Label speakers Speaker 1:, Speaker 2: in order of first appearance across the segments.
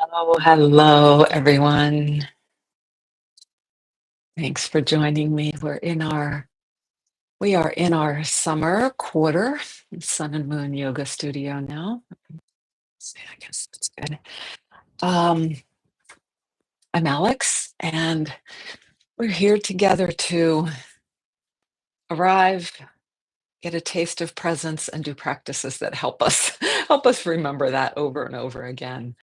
Speaker 1: Hello, everyone. Thanks for joining me. We are in our summer quarter, Sun and Moon Yoga Studio now. See, I guess that's good. Um, I'm Alex, and we're here together to arrive, get a taste of presence, and do practices that help us help us remember that over and over again.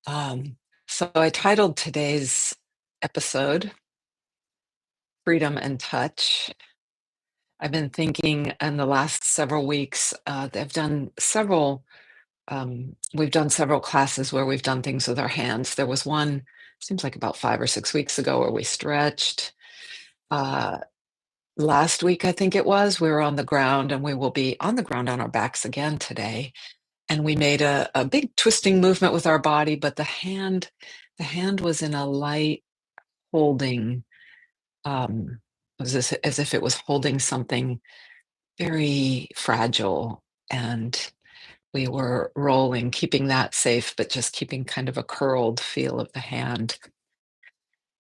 Speaker 1: Um, so I titled today's episode "Freedom and Touch." I've been thinking in the last several weeks, we've done several classes where we've done things with our hands. There was one, seems like about 5 or 6 weeks ago, where we stretched. Uh, Last week, I think it was, we were on the ground, and we will be on the ground on our backs again today. And we made a big twisting movement with our body, but the hand was in a light holding, um, as if it was holding something very fragile, and we were rolling, keeping that safe, but just keeping kind of a curled feel of the hand.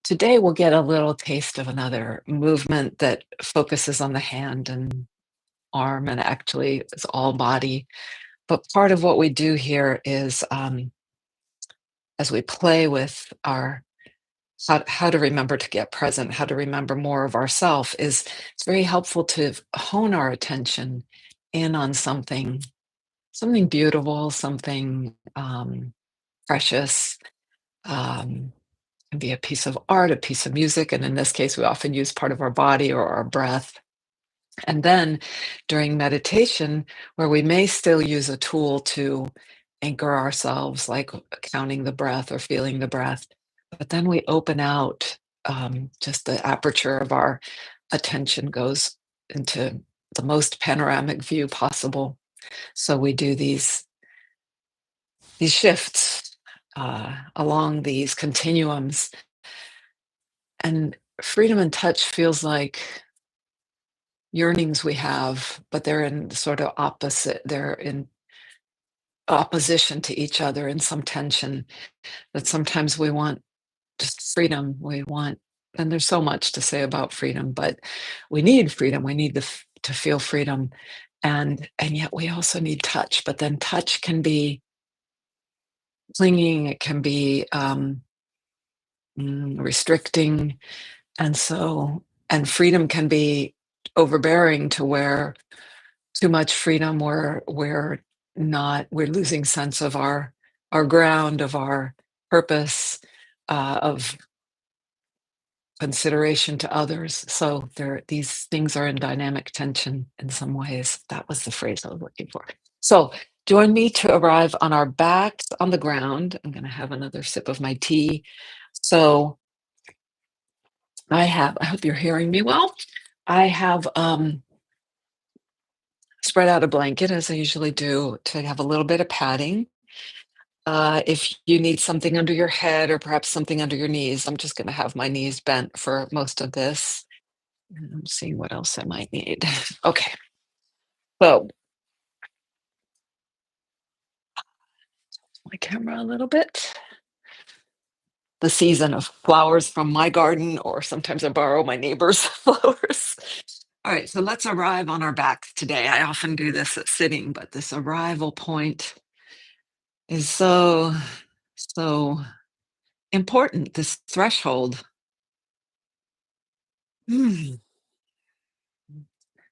Speaker 1: Today, we'll get a little taste of another movement that focuses on the hand and arm, and actually it's all body. But part of what we do here is, as we play with our how to remember to get present, how to remember more of ourself, is it's very helpful to hone our attention in on something beautiful, something precious. Can be a piece of art, a piece of music, and in this case, we often use part of our body or our breath. And then during meditation, where we may still use a tool to anchor ourselves, like counting the breath or feeling the breath, but then we open out, just the aperture of our attention goes into the most panoramic view possible. So we do these shifts along these continuums, and freedom and touch feels like yearnings we have, but they're in sort of opposite. They're in opposition to each other, in some tension. That sometimes we want just freedom. And there's so much to say about freedom, but we need freedom. We need to feel freedom, and yet we also need touch. But then touch can be clinging. It can be restricting. And freedom can be overbearing, to where too much freedom, we're losing sense of our ground, of our purpose, of consideration to others. So these things are in dynamic tension in some ways. That was the phrase I was looking for. So join me to arrive on our backs on the ground. I'm going to have another sip of my tea. So I hope you're hearing me well. I have spread out a blanket, as I usually do, to have a little bit of padding. If you need something under your head, or perhaps something under your knees, I'm just going to have my knees bent for most of this. And I'm seeing what else I might need. Okay, so my camera a little bit. The season of flowers from my garden, or sometimes I borrow my neighbor's flowers. All right, so let's arrive on our backs today. I often do this at sitting, but this arrival point is so important, this threshold. Mm.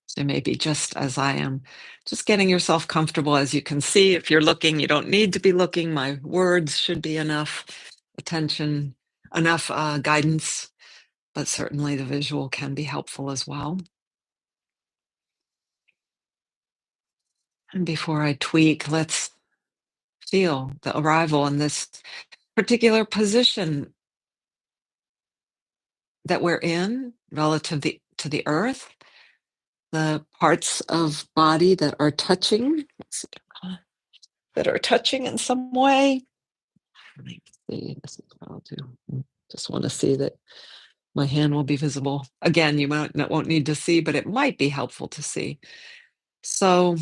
Speaker 1: So maybe just as I am, just getting yourself comfortable. As you can see, if you're looking, you don't need to be looking. My words should be enough attention, enough guidance, but certainly the visual can be helpful as well. And before I tweak, let's feel the arrival in this particular position that we're in relative to the earth, the parts of body that are touching, in some way. Let me see, this is what I'll do. Just want to see that my hand will be visible. Again, won't need to see, but it might be helpful to see. So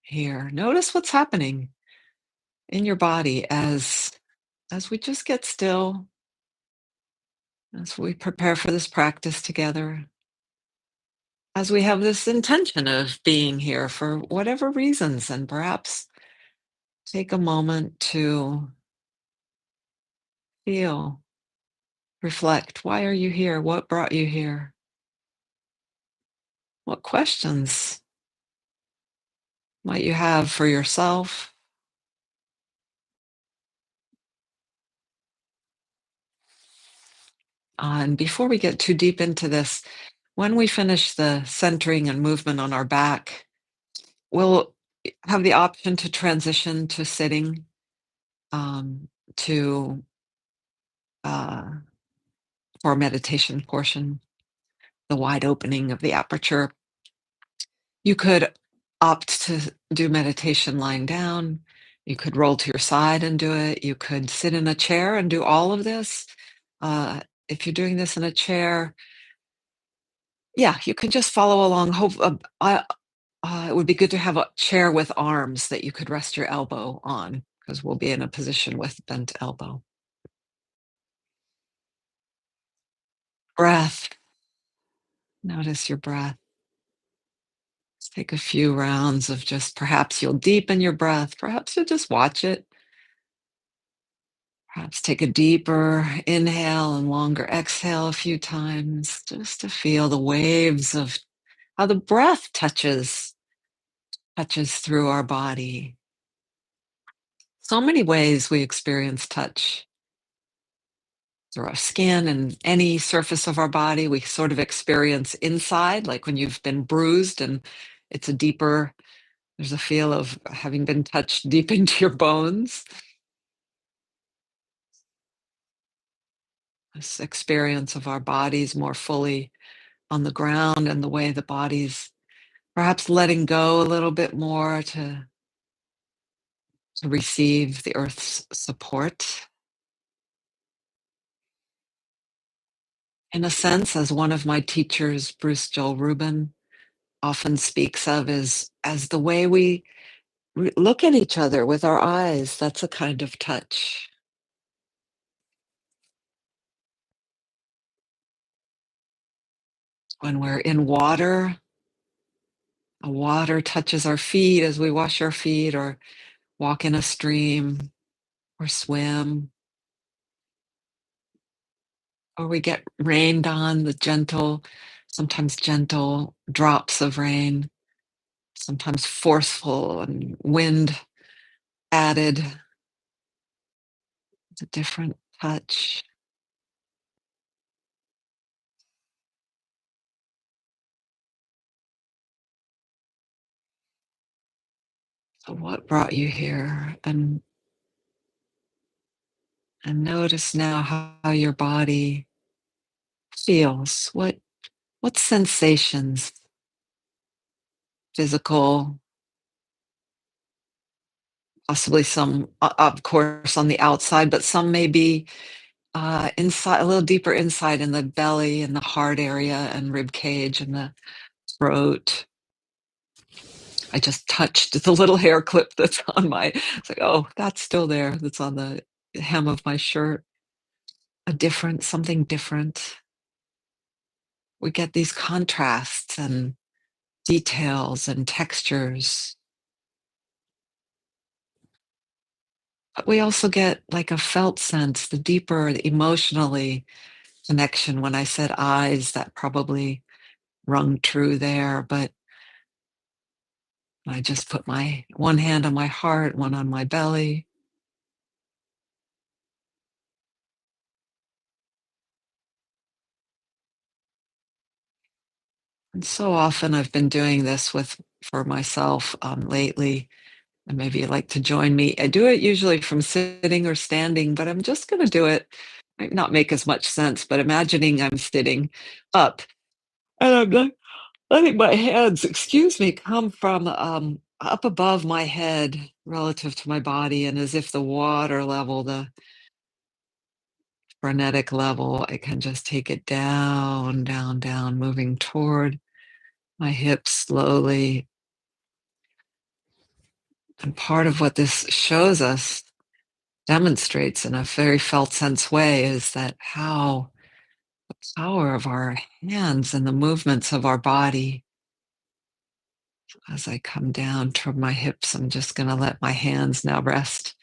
Speaker 1: here, notice what's happening in your body as we just get still, as we prepare for this practice together, as we have this intention of being here for whatever reasons, and perhaps take a moment to feel, reflect. Why are you here? What brought you here? What questions might you have for yourself? And before we get too deep into this, when we finish the centering and movement on our back, we'll have the option to transition to sitting, um, to uh, for our meditation portion, the wide opening of the aperture. You could opt to do meditation lying down. You could roll to your side and do it. You could sit in a chair and do all of this. Uh, if you're doing this in a chair, yeah, you can just follow along. It would be good to have a chair with arms that you could rest your elbow on because we'll be in a position with bent elbow. Breath. Notice your breath. Let's take a few rounds of just perhaps you'll deepen your breath. Perhaps you'll just watch it. Perhaps take a deeper inhale and longer exhale a few times just to feel the waves of how the breath touches through our body. So many ways we experience touch through our skin and any surface of our body. We sort of experience inside, like when you've been bruised and it's a deeper, there's a feel of having been touched deep into your bones. This experience of our bodies more fully on the ground and the way the body's perhaps letting go a little bit more to receive the earth's support. In a sense, as one of my teachers, Bruce Joel Rubin, often speaks of, is as the way we look at each other with our eyes. That's a kind of touch. When we're in water, water touches our feet as we wash our feet or walk in a stream or swim, or we get rained on, the gentle, sometimes gentle drops of rain, sometimes forceful and wind added. It's a different touch. So what brought you here? And notice now how your body feels. What sensations, physical, possibly some, of course, on the outside, but some may be inside, a little deeper inside in the belly and the heart area and rib cage and the throat. I just touched the little hair clip that's on my, it's like, oh, that's still there. That's on the hem of my shirt. Something different. We get these contrasts and details and textures. But we also get like a felt sense, the deeper, the emotionally connection. When I said eyes, that probably rung true there, but I just put my one hand on my heart, one on my belly. And so often I've been doing this with for myself lately, and maybe you'd like to join me. I do it usually from sitting or standing, but I'm just going to do it. Might not make as much sense, but imagining I'm sitting up and I'm like letting my hands, excuse me, come from up above my head relative to my body, and as if the water level, the frenetic level, I can just take it down, down, down, moving toward my hips slowly, And part of what this shows us, demonstrates in a very felt sense way, is that how the power of our hands and the movements of our body. As I come down toward my hips, I'm just going to let my hands now rest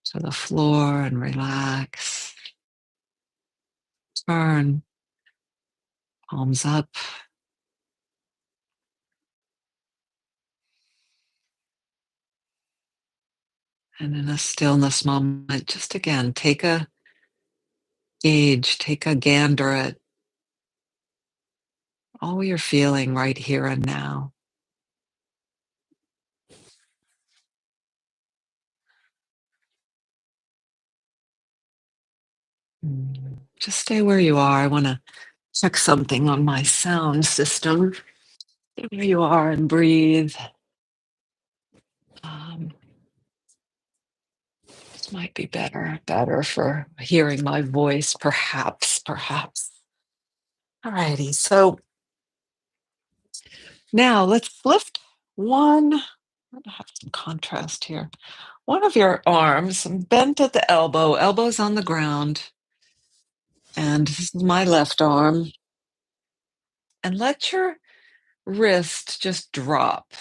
Speaker 1: to the floor and relax. Turn, palms up. And in a stillness moment, just again, take a gauge, take a gander at all you're feeling right here and now. Just stay where you are. I want to check something on my sound system. Stay where you are and breathe. Um, this might be better for hearing my voice, perhaps. All righty. So now let's lift one. I'm gonna have some contrast here. One of your arms bent at the elbow, elbows on the ground, and this is my left arm. And let your wrist just drop.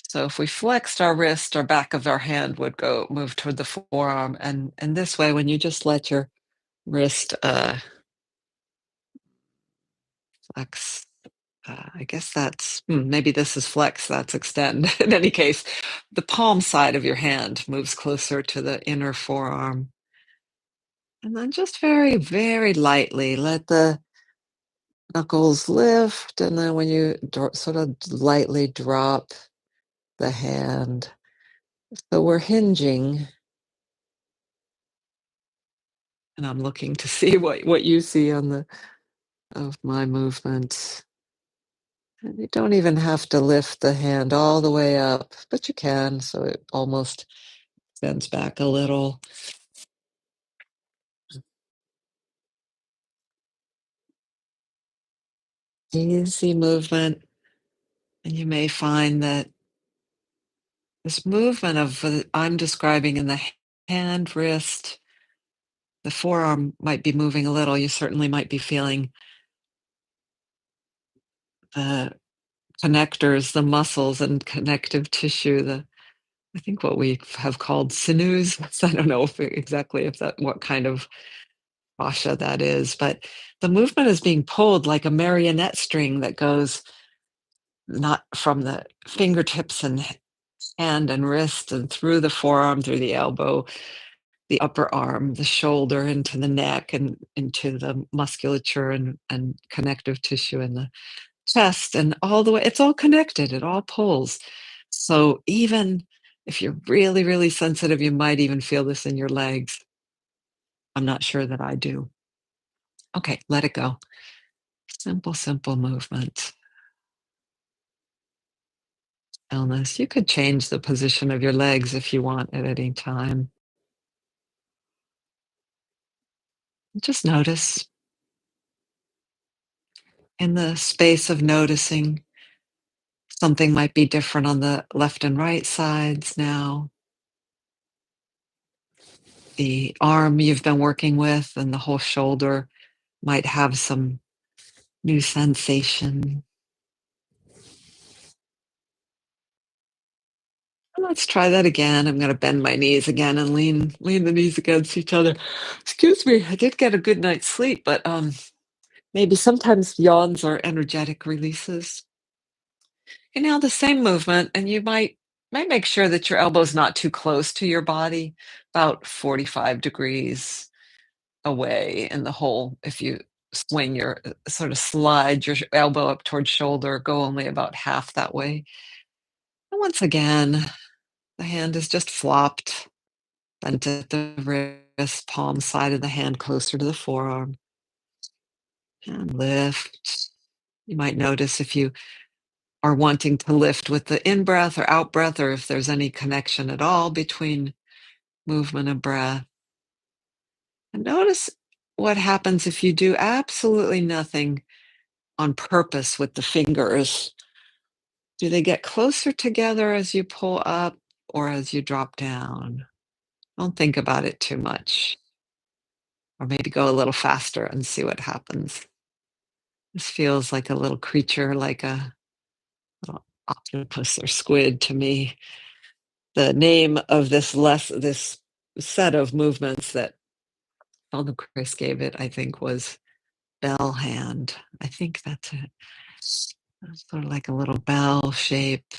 Speaker 1: So if we flexed our wrist, our back of our hand would go move toward the forearm, and this way, when you just let your wrist flex, I guess that's maybe this is flex, that's extend. In any case, the palm side of your hand moves closer to the inner forearm. And then just very, very lightly let the knuckles lift. And then when you sort of lightly drop the hand. So we're hinging. And I'm looking to see what you see on the of my movement. And you don't even have to lift the hand all the way up, but you can, so it almost bends back a little. Easy movement. And you may find that this movement of I'm describing in the hand, wrist, the forearm might be moving a little. You certainly might be feeling the connectors, the muscles and connective tissue, the I think what we have called sinews. I don't know exactly if that what kind of fascia that is, but the movement is being pulled like a marionette string that goes not from the fingertips and hand and wrist and through the forearm, through the elbow, the upper arm, the shoulder, into the neck and into the musculature and connective tissue in the chest and all the way. It's all connected. It all pulls. So even if you're really, really sensitive, you might even feel this in your legs. I'm not sure that I do. Okay, let it go. Simple, simple movement. Illness. You could change the position of your legs if you want at any time. Just notice in the space of noticing, something might be different on the left and right sides now. The arm you've been working with and the whole shoulder might have some new sensation. Let's try that again. I'm going to bend my knees again and lean the knees against each other. Excuse me. I did get a good night's sleep, but maybe sometimes yawns are energetic releases. And now the same movement, and you might make sure that your elbow's not too close to your body, about 45 degrees away in the hole. If you swing your sort of slide your elbow up towards shoulder, go only about half that way. And once again, the hand is just flopped, bent at the wrist, palm side of the hand closer to the forearm, and lift. You might notice if you are wanting to lift with the in breath or out breath, or if there's any connection at all between movement and breath. And notice what happens if you do absolutely nothing on purpose with the fingers. Do they get closer together as you pull up? or as you drop down. Don't think about it too much, or maybe go a little faster and see what happens. This feels like a little creature, like a little octopus or squid to me. The name of this set of movements that Father Chris gave it, I think, was bell hand. I think that's it. Sort of like a little bell shape.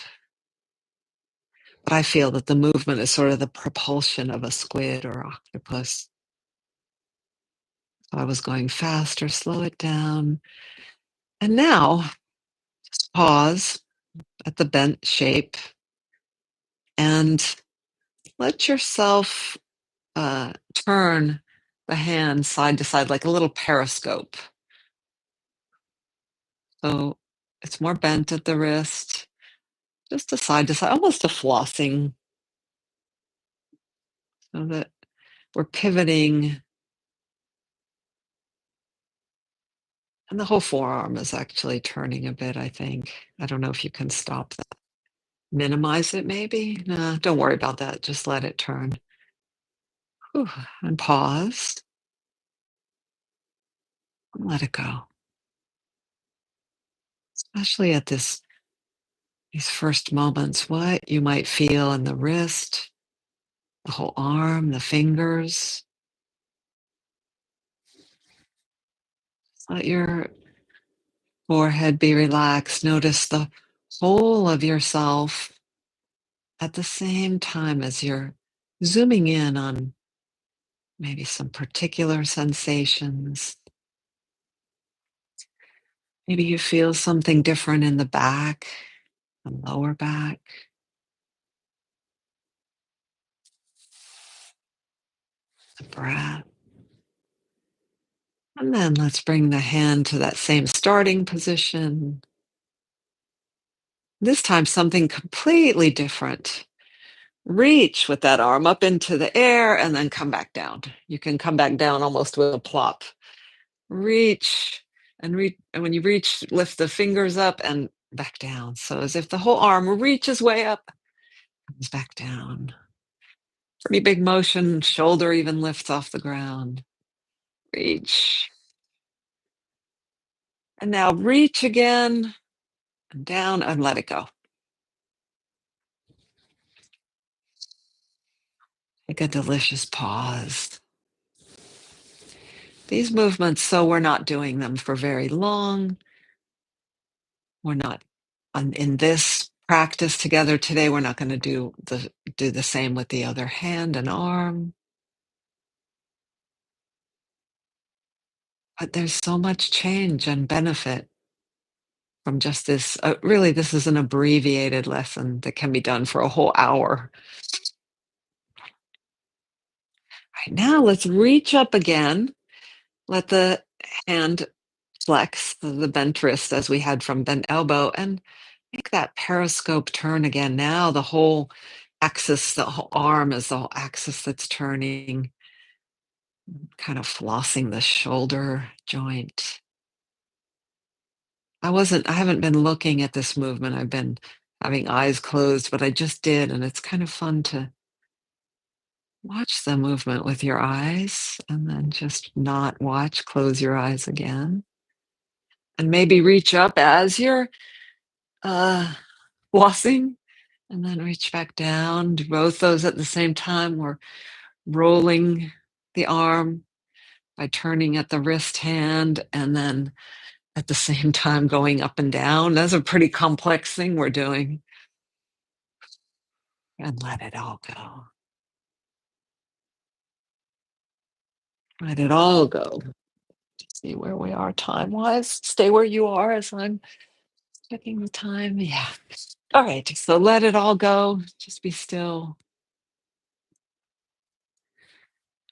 Speaker 1: But I feel that the movement is sort of the propulsion of a squid or octopus. So I was going faster, slow it down. And now just pause at the bent shape and let yourself turn the hand side to side like a little periscope. So it's more bent at the wrist, just a side to side, almost a flossing, so that we're pivoting. And the whole forearm is actually turning a bit, I think. I don't know if you can stop that. Minimize it, maybe? No, don't worry about that. Just let it turn. Whew, and pause. And let it go. Especially at these first moments, what you might feel in the wrist, the whole arm, the fingers. Let your forehead be relaxed. Notice the whole of yourself at the same time as you're zooming in on maybe some particular sensations. Maybe you feel something different in the back, the lower back, the breath. And then let's bring the hand to that same starting position. This time, something completely different. Reach with that arm up into the air and then come back down. You can come back down almost with a plop. Reach and when you reach, lift the fingers up and back down. So as if the whole arm reaches way up, comes back down. Pretty big motion, shoulder even lifts off the ground. Reach. And now reach again, and down and let it go. Take a delicious pause. These movements, so we're not doing them for very long. We're not in this practice together today. We're not going to do the same with the other hand and arm. But there's so much change and benefit from just this. Really, this is an abbreviated lesson that can be done for a whole hour. Right now, let's reach up again. Let the hand flex the bent wrist as we had from bent elbow and make that periscope turn again. Now the whole axis, the whole arm is the whole axis that's turning, kind of flossing the shoulder joint. I haven't been looking at this movement. I've been having eyes closed, but I just did. And it's kind of fun to watch the movement with your eyes and then just not watch, close your eyes again. And maybe reach up as you're uh, flossing and then reach back down. Do both those at the same time. We're rolling the arm by turning at the wrist hand and then at the same time going up and down. That's a pretty complex thing we're doing. And let it all go. Let it all go. See where we are time wise. Stay where you are as I'm checking the time. Yeah. All right. So let it all go. Just be still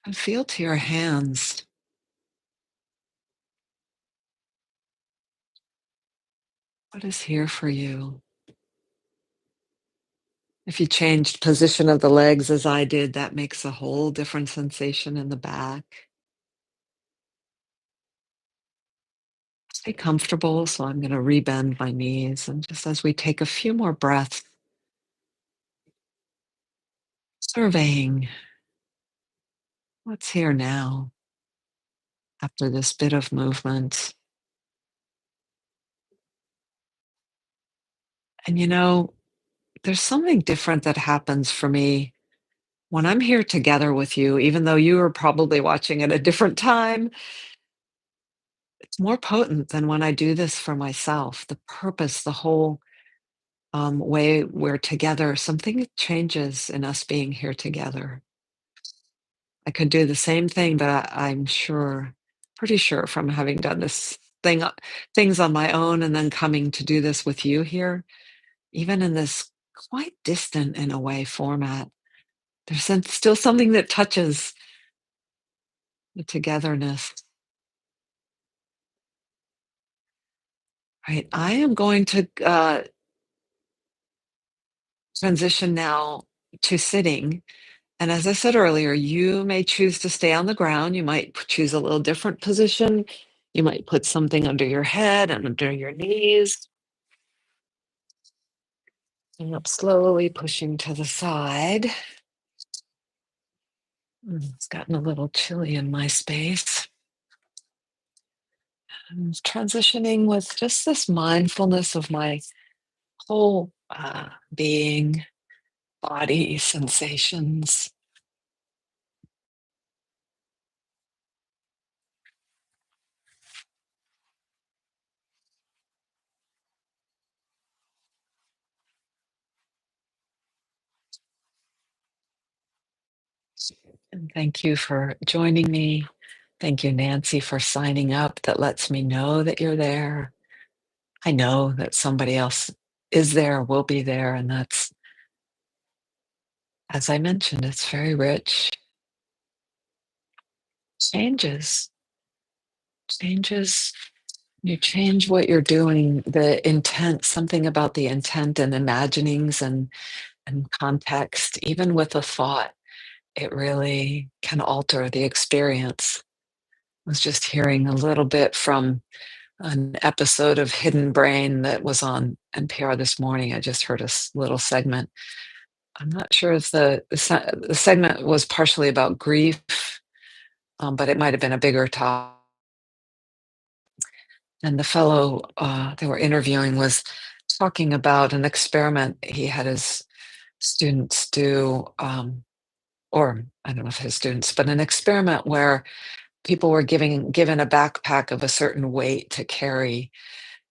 Speaker 1: and feel to your hands. What is here for you? If you changed position of the legs as I did, that makes a whole different sensation in the back. Stay comfortable. So I'm going to rebend my knees. And just as we take a few more breaths, surveying what's here now after this bit of movement. And there's something different that happens for me when I'm here together with you, even though you are probably watching at a different time. It's more potent than when I do this for myself. The purpose, the whole way we're together, something changes in us being here together. I could do the same thing, but I'm sure, pretty sure from having done things on my own and then coming to do this with you here, even in this quite distant in a way format, there's still something that touches the togetherness. Right. I am going to transition now to sitting. And as I said earlier, you may choose to stay on the ground. You might choose a little different position. You might put something under your head and under your knees. And up slowly, pushing to the side. It's gotten a little chilly in my space. I'm transitioning with just this mindfulness of my whole being, body, sensations. And thank you for joining me. Thank you, Nancy, for signing up. That lets me know that you're there. I know that somebody else is there, will be there. And that's, as I mentioned, it's very rich. Changes, changes. You change what you're doing, the intent, something about the intent and imaginings and context, even with a thought, it really can alter the experience. I was just hearing a little bit from an episode of Hidden Brain that was on NPR this morning. I just heard a little segment. I'm not sure if the segment was partially about grief, but it might have been a bigger topic. And the fellow they were interviewing was talking about an experiment he had his students do, or I don't know if his students, but an experiment where people were given a backpack of a certain weight to carry.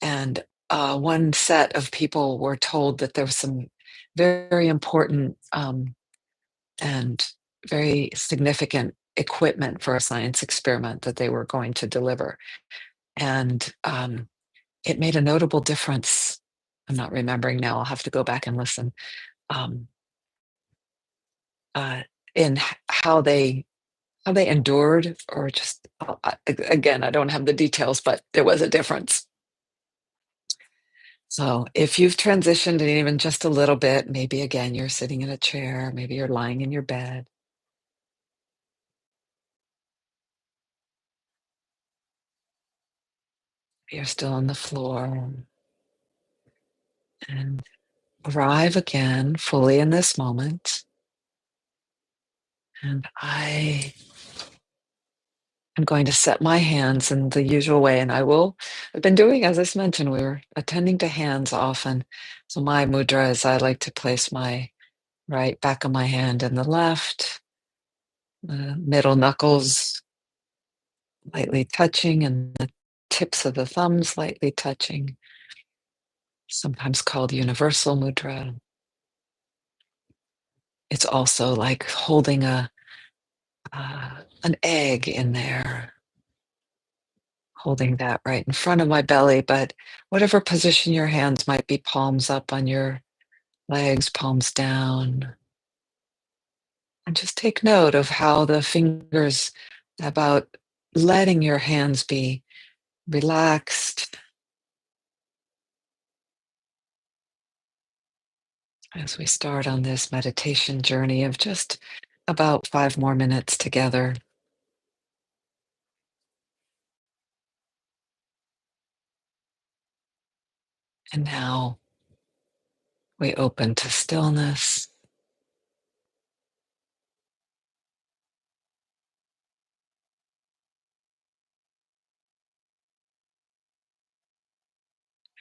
Speaker 1: And one set of people were told that there was some very important and very significant equipment for a science experiment that they were going to deliver. And it made a notable difference. I'm not remembering now. I'll have to go back and listen. Um, uh, in how they endured, or just again, I don't have the details, but there was a difference. So if you've transitioned and even just a little bit, maybe again you're sitting in a chair, maybe you're lying in your bed, you're still on the floor, and arrive again fully in this moment. And I am going to set my hands in the usual way, and I've been doing, as I mentioned, we were attending to hands often. So my mudra is I like to place my right back of my hand and the left, the middle knuckles lightly touching and the tips of the thumbs lightly touching, sometimes called universal mudra. It's also like holding an egg in there, holding that right in front of my belly, but whatever position your hands might be, palms up on your legs, palms down. And just take note of how the fingers, about letting your hands be relaxed as we start on this meditation journey of just about 5 more minutes together. And now we open to stillness.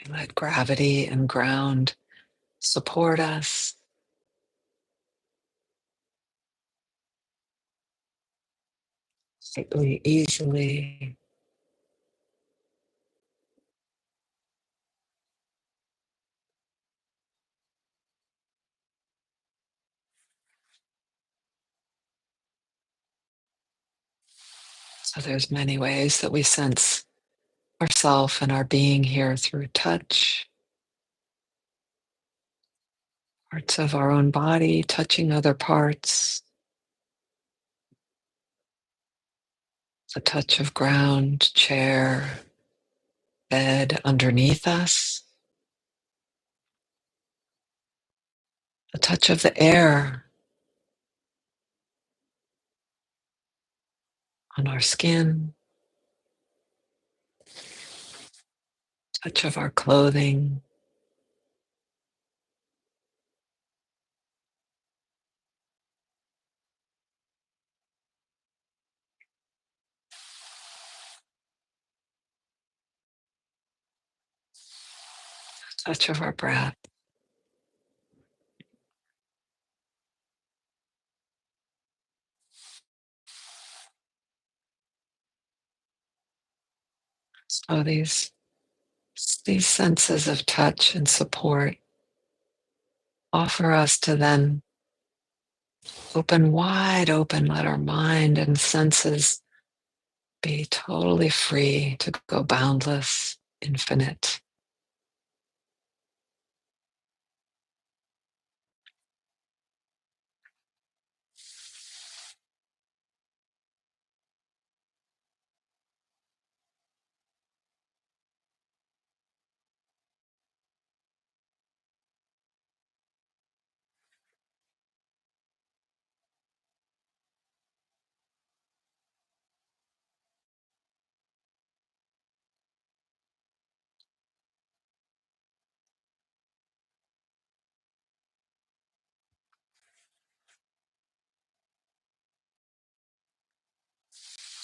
Speaker 1: Let gravity and ground support us lightly, easily. So there's many ways that we sense ourself and our being here through touch, parts of our own body touching other parts, the touch of ground, chair, bed underneath us, the touch of the air on our skin, touch of our clothing, touch of our breath. So these senses of touch and support offer us to then open wide open, let our mind and senses be totally free to go boundless, infinite.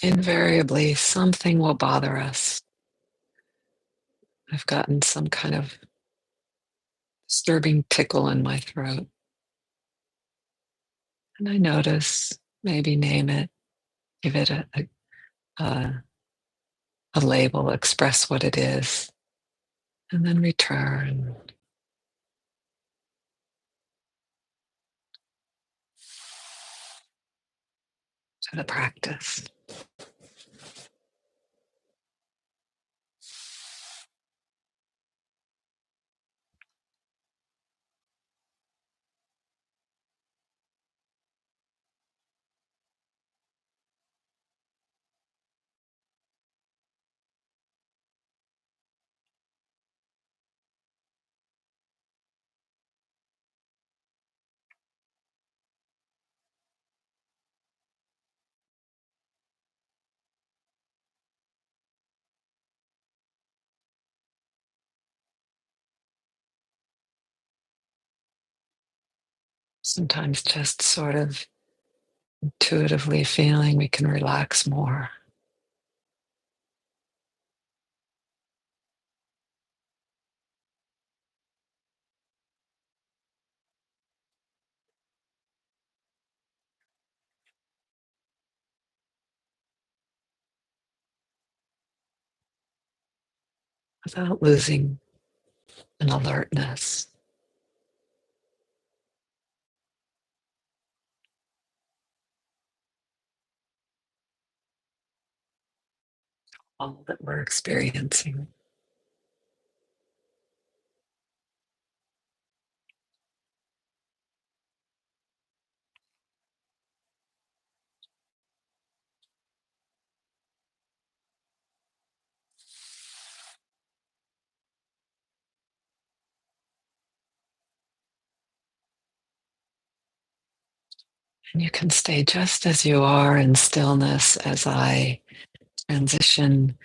Speaker 1: Invariably, something will bother us. I've gotten some kind of disturbing tickle in my throat. And I notice, maybe name it, give it a, a label, express what it is, and then return to the practice. Sometimes just sort of intuitively feeling we can relax more without losing an alertness. All that we're experiencing. And you can stay just as you are in stillness as I transition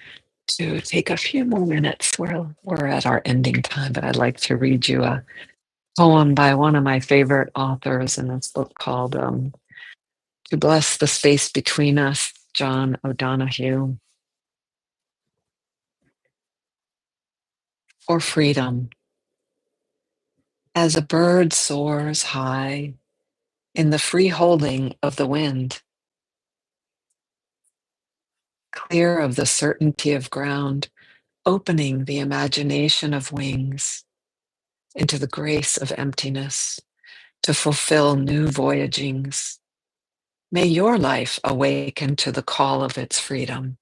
Speaker 1: to take a few more minutes. We're at our ending time, but I'd like to read you a poem by one of my favorite authors in this book called To Bless the Space Between Us, John O'Donohue. or freedom, as a bird soars high in the free holding of the wind, clear of the certainty of ground, opening the imagination of wings into the grace of emptiness to fulfill new voyagings. May your life awaken to the call of its freedom.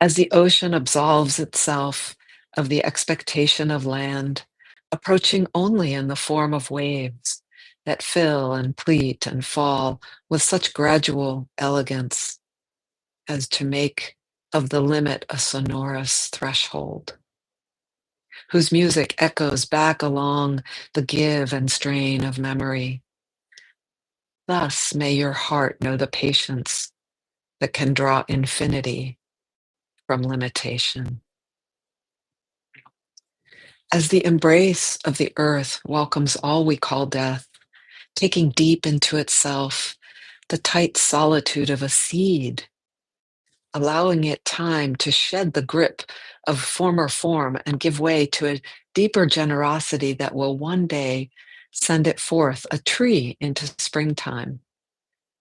Speaker 1: As the ocean absolves itself of the expectation of land, approaching only in the form of waves that fill and pleat and fall with such gradual elegance as to make of the limit a sonorous threshold, whose music echoes back along the give and strain of memory. Thus may your heart know the patience that can draw infinity from limitation. As the embrace of the earth welcomes all we call death, taking deep into itself the tight solitude of a seed, allowing it time to shed the grip of former form and give way to a deeper generosity that will one day send it forth a tree into springtime.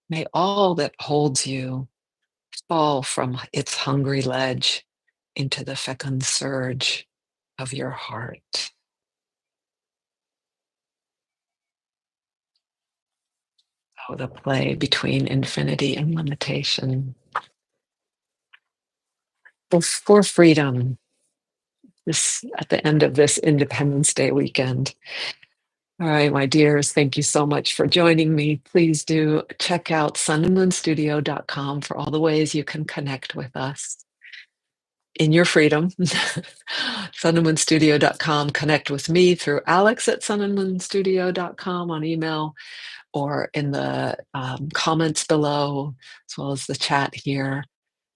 Speaker 1: May all that holds you fall from its hungry ledge into the fecund surge of your heart. Oh, the play between infinity and limitation. For freedom, this at the end of this Independence Day weekend. All right, my dears, thank you so much for joining me. Please do check out sunandmoonstudio.com for all the ways you can connect with us in your freedom. sunandmoonstudio.com. Connect with me through aLex at sunandmoonstudio.com on email or in the comments below, as well as the chat here.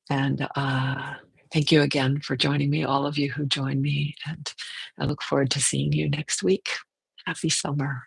Speaker 1: And thank you again for joining me, all of you who joined me. And I look forward to seeing you next week. Happy summer.